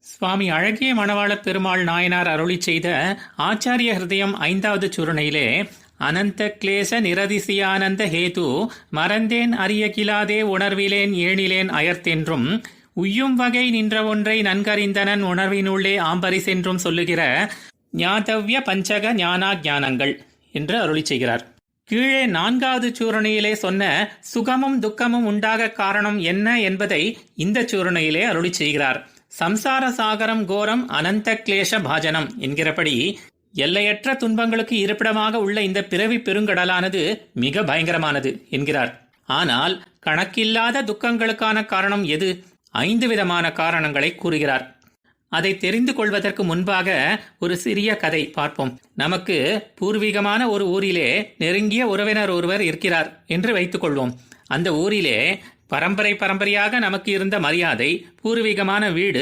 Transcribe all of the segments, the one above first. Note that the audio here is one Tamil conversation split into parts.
சுவாமி அழகிய மணவாளப் பெருமாள் நாயனார் அருளிச் செய்த ஆச்சாரிய ஹிருதயம் 5வது சூரணையிலே அனந்த கிளேச நிரதிசியானந்த ஹேது மறந்தேன் அறிய கிலாதே உணர்விலேன் ஏணிலேன் அயர்த்தென்றும் உய்யும் வகை நின்ற ஒன்றை நன்கறிந்தனன் உணர்வினுள்ளே ஆம்பரிசென்றும் சொல்லுகிற ஞாதவ்ய பஞ்சக ஞானா ஞானங்கள் என்று அருளிச் செய்கிறார். கீழே 4வது சூரணையிலே சொன்ன சுகமும் துக்கமும் உண்டாக காரணம் என்ன என்பதை இந்த சூரணையிலே அருளிச் செய்கிறார். சம்சார சாகரம் கோரம் அனந்த கிளேஷ பாஜனம் என்கிறபடி எல்லையற்ற துன்பங்களுக்கு இருப்பிடமாக உள்ள இந்த பிறவி பெருங்கடலானது மிக பயங்கரமானது என்கிறார். ஆனால் கணக்கில்லாத துக்கங்களுக்கான காரணம் எது? 5 விதமான காரணங்களை கூறுகிறார். அதை தெரிந்து கொள்வதற்கு முன்பாக ஒரு சிறிய கதை பார்ப்போம். நமக்கு பூர்வீகமான ஒரு ஊரிலே நெருங்கிய உறவினர் ஒருவர் இருக்கிறார் என்று வைத்துக் கொள்வோம். அந்த ஊரிலே பரம்பரையாக நமக்கு இருந்த மரியாதை, பூர்வீகமான வீடு,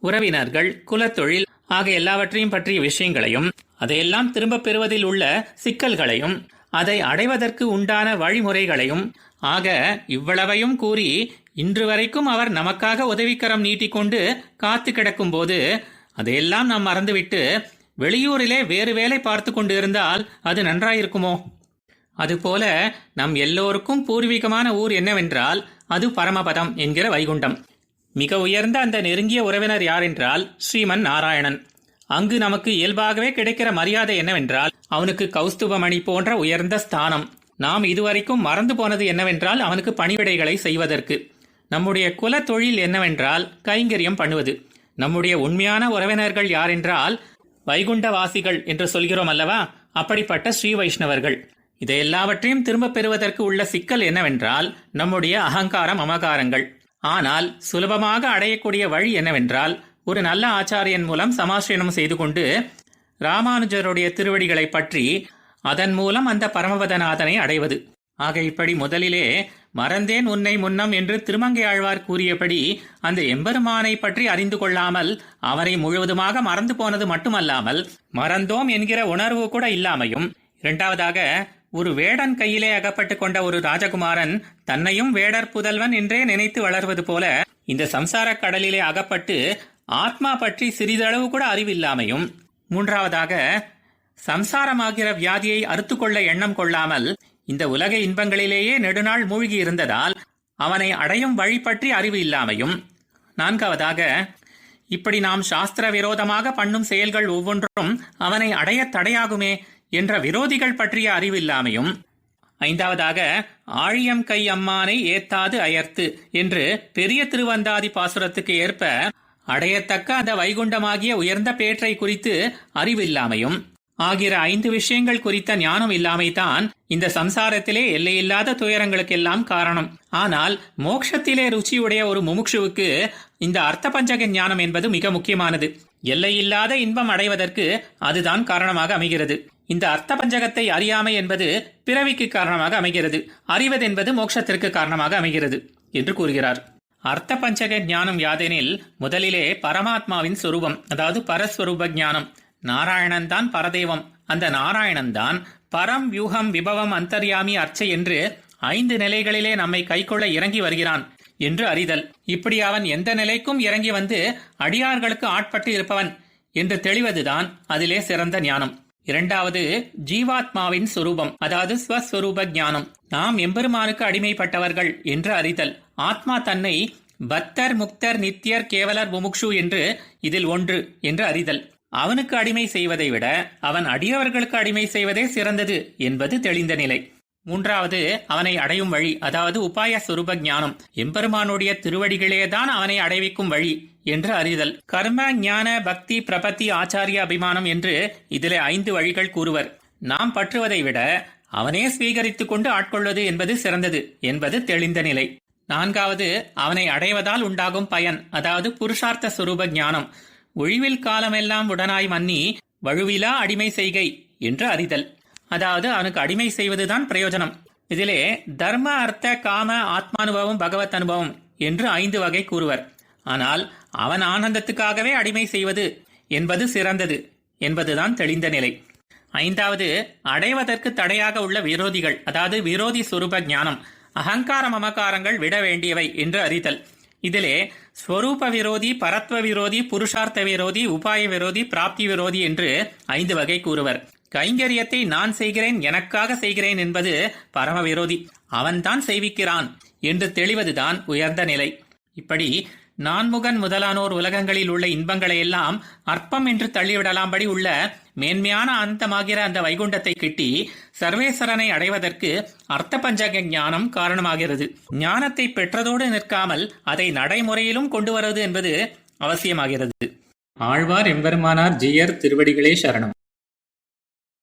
உறவினர்கள், குலத்தொழில் ஆக எல்லாவற்றையும் பற்றிய விஷயங்களையும், அதையெல்லாம் திரும்ப பெறுவதில் உள்ள சிக்கல்களையும், அதை அடைவதற்கு உண்டான வழிமுறைகளையும் ஆக இவ்வளவையும் கூறி இன்று வரைக்கும் அவர் நமக்காக உதவிக்கரம் நீட்டிக்கொண்டு காத்து கிடக்கும் போது அதையெல்லாம் நாம் மறந்துவிட்டு வெளியூரிலே வேறு வேலை பார்த்து கொண்டு இருந்தால் அது நன்றாயிருக்குமோ? அதுபோல நம் எல்லோருக்கும் பூர்வீகமான ஊர் என்னவென்றால் அது பரமபதம் என்கிற வைகுண்டம். மிக உயர்ந்த அந்த நெருங்கிய உறவினர் யாரென்றால் ஸ்ரீமன் நாராயணன். அங்கு நமக்கு இயல்பாகவே கிடைக்கிற மரியாதை என்னவென்றால் அவனுக்கு கௌஸ்துபமணி போன்ற உயர்ந்த ஸ்தானம். நாம் இதுவரைக்கும் மறந்து போனது என்னவென்றால் அவனுக்கு பணிவிடைகளை செய்வதற்கு. நம்முடைய குல தொழில் என்னவென்றால் கைங்கரியம் பண்ணுவது. நம்முடைய உண்மையான உறவினர்கள் யாரென்றால் வைகுண்டவாசிகள் என்று சொல்கிறோம் அல்லவா, அப்படிப்பட்ட ஸ்ரீ வைஷ்ணவர்கள். இதை எல்லாவற்றையும் திரும்ப பெறுவதற்கு உள்ள சிக்கல் என்னவென்றால் நம்முடைய அகங்காரம், அமகாரங்கள். ஆனால் சுலபமாக அடையக்கூடிய வழி என்னவென்றால் ஒரு நல்ல ஆச்சாரியன் மூலம் சமாசிரயணம் செய்து கொண்டு ராமானுஜருடைய திருவடிகளை பற்றி அதன் மூலம் அந்த பரமபதநாதனை அடைவது. ஆக இப்படி முதலிலே மறந்தேன் உன்னை முன்னம் என்று திருமங்கை ஆழ்வார் கூறியபடி அந்த எம்பெருமானை பற்றி அறிந்து கொள்ளாமல் அவரை முழுவதுமாக மறந்து போனது மட்டுமல்லாமல் மறந்தோம் என்கிற உணர்வு கூட இல்லாமையும், இரண்டாவதாக ஒரு வேடன் கையிலே அகப்பட்டு கொண்ட ஒரு ராஜகுமாரன் தன்னையும் வேடர் புதல்வன் என்றே நினைத்து வளர்வது போல இந்த சம்சார கடலிலே அகப்பட்டு ஆத்மா பற்றி சிறிதளவு கூட அறிவில்லாமையும், மூன்றாவதாக சம்சாரமாகிற வியாதியை அறுத்துக்கொள்ள எண்ணம் கொள்ளாமல் இந்த உலக இன்பங்களிலேயே நெடுநாள் மூழ்கி இருந்ததால் அவனை அடையும் வழி பற்றி அறிவு இல்லாமையும், நான்காவதாக இப்படி நாம் சாஸ்திர விரோதமாக பண்ணும் செயல்கள் ஒவ்வொன்றும் அவனை அடைய தடையாகுமே என்ற விரோதிகள் பற்றிய அறிவில்லாமையும், ஐந்தாவதாக ஆழியம் கை அம்மானை ஏத்தாது அயர்த்து என்று பெரிய திருவந்தாதி பாசுரத்துக்கு ஏற்ப அடையத்தக்க அந்த வைகுண்டமாகிய உயர்ந்த பேற்றை குறித்து அறிவில்லாமையும் ஆகிற 5 விஷயங்கள் குறித்த ஞானம் இல்லாமைத்தான் இந்த சம்சாரத்திலே எல்லையில்லாத துயரங்களுக்கெல்லாம் காரணம். ஆனால் மோட்சத்திலே ருச்சியுடைய ஒரு முமுட்சுவுக்கு இந்த அர்த்த பஞ்சக ஞானம் என்பது மிக முக்கியமானது. எல்லையில்லாத இன்பம் அடைவதற்கு அதுதான் காரணமாக அமைகிறது. இந்த அர்த்த பஞ்சகத்தை அறியாமை என்பது பிறவிக்கு காரணமாக அமைகிறது, அறிவதென்பது மோட்சத்திற்கு காரணமாக அமைகிறது என்று கூறுகிறார். அர்த்த பஞ்சக ஞானம் யாதெனில் முதலிலே பரமாத்மாவின் சொரூபம், அதாவது பரஸ்வரூப ஞானம். நாராயணன் தான் பரதெய்வம். அந்த நாராயணன் தான் பரம் வியூகம் விபவம் அந்தர்யாமி அர்ச்சை என்று 5 நிலைகளிலே நம்மை கைக்கொள்ள இறங்கி வருகிறான் என்று அறிதல். இப்படி அவன் எந்த நிலைக்கும் இறங்கி வந்து அடியார்களுக்கு ஆட்பட்டு இருப்பவன் என்று தெளிவதுதான் அதிலே சிறந்த ஞானம். இரண்டாவது ஜீவாத்மாவின் சொரூபம், அதாவது ஸ்வஸ்வரூப ஞானம். நாம் எம்பெருமானுக்கு அடிமைப்பட்டவர்கள் என்று அறிதல். ஆத்மா தன்னை பக்தர், முக்தர், நித்தியர், கேவலர், முமுக்ஷு என்று இதில் ஒன்று என்று அறிதல். அவனுக்கு அடிமை செய்வதை விட அவன் அடியவர்களுக்கு அடிமை செய்வதே சிறந்தது என்பது தெளிந்த நிலை. மூன்றாவது அவனை அடையும் வழி, அதாவது உபாய சொரூப ஞானம். எம்பெருமானுடைய திருவடிகளேதான் அவனை அடைவிக்கும் வழி என்று அறிதல். கர்ம, ஞான, பக்தி, பிரபத்தி, ஆச்சாரிய அபிமானம் என்று இதிலே 5 வழிகள் கூறுவர். நாம் பற்றுவதை விட அவனே ஸ்வீகரித்துக் கொண்டு ஆட்கொள்வது என்பது சிறந்தது என்பது தெளிந்த நிலை. நான்காவது அவனை அடைவதால் உண்டாகும் பயன், அதாவது புருஷார்த்த சொரூப ஞானம். ஒழிவில் காலமெல்லாம் உடனாய் மன்னி வழுவிலா அடிமை செய்கை என்று அறிதல். அதாவது அவனுக்கு அடிமை செய்வதுதான் பிரயோஜனம். இதிலே தர்ம, அர்த்த, காம, ஆத்மானுபவம், பகவத் அனுபவம் என்று 5 வகை கூறுவர். ஆனால் அவன் ஆனந்தத்துக்காகவே அடிமை செய்வது என்பது சிறந்தது என்பதுதான் தெளிந்த நிலை. ஐந்தாவது அடைவதற்கு தடையாக உள்ள விரோதிகள், அதாவது விரோதி சொரூப ஞானம். அகங்கார மமகாரங்கள் விட வேண்டியவை என்று அறிதல். இதிலே ஸ்வரூப விரோதி, பரத்வ விரோதி, புருஷார்த்த விரோதி, உபாய விரோதி, பிராப்தி விரோதி என்று 5 வகை கூறுவர். கைங்கரியத்தை நான் செய்கிறேன், எனக்காக செய்கிறேன் என்பது பரம விரோதி. அவன்தான் செய்விக்கிறான் என்று தெளிவதுதான் உயர்ந்த நிலை. இப்படி நான்முகன் முதலானோர் உலகங்களில் உள்ள இன்பங்களை எல்லாம் அற்பம் என்று தள்ளிவிடலாம்படி உள்ள மேன்மையான அந்தமாகிற அந்த வைகுண்டத்தை கிட்டி சர்வேஸ்வரனை அடைவதற்கு அர்த்த பஞ்சக ஞானம் காரணமாகிறது. ஞானத்தை பெற்றதோடு நிற்காமல் அதை நடைமுறையிலும் கொண்டு வருவது என்பது அவசியமாகிறது. ஆழ்வார் எம்பெருமானார் ஜீயர் திருவடிகளே சரணம்.